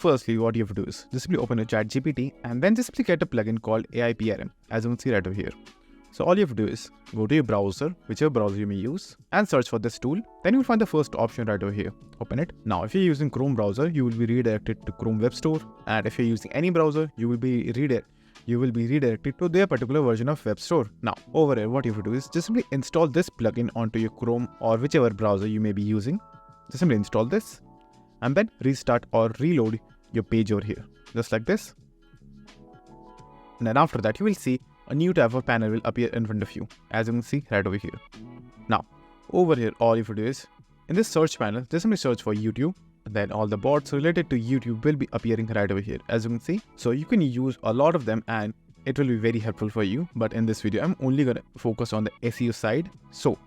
Firstly, what you have to do is just simply open a ChatGPT and then just simply get a plugin called AIPRM, as you can see right over here. So all you have to do is go to your browser, whichever browser you may use, and search for this tool. Then you will find the first option right over here. Open it. Now, if you're using Chrome browser, you will be redirected to Chrome Web Store. And if you're using any browser, you will be redirected to their particular version of Web Store. Now, over here, what you have to do is just simply install this plugin onto your Chrome or whichever browser you may be using. Just simply install this and then restart or reload your page over here, just like this. And then after that, you will see a new tab or panel will appear in front of you, as you can see right over here. Now, over here, all you have to do is, in this search panel, just simply search for YouTube. Then all the bots related to YouTube will be appearing right over here, as you can see. So you can use a lot of them and it will be very helpful for you. But in this video, I'm only going to focus on the SEO side. So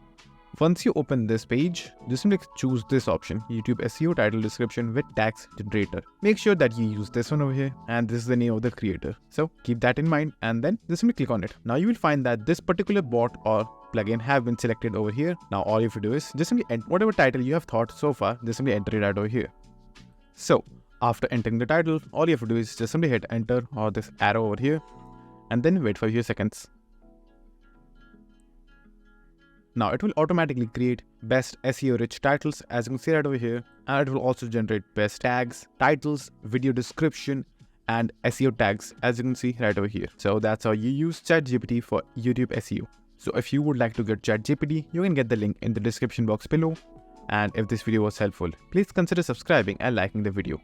once you open this page, just simply choose this option, YouTube SEO title description with tags generator. Make sure that you use this one over here, and this is the name of the creator. So keep that in mind and then just simply click on it. Now you will find that this particular bot or plugin have been selected over here. Now all you have to do is just simply enter whatever title you have thought so far, just simply enter it right over here. So after entering the title, all you have to do is just simply hit enter or this arrow over here and then wait for a few seconds. Now it will automatically create best SEO rich titles, as you can see right over here, and it will also generate best tags, titles, video description, and SEO tags, as you can see right over here. So that's how you use ChatGPT for YouTube SEO. So if you would like to get ChatGPT, you can get the link in the description box below. And if this video was helpful, please consider subscribing and liking the video.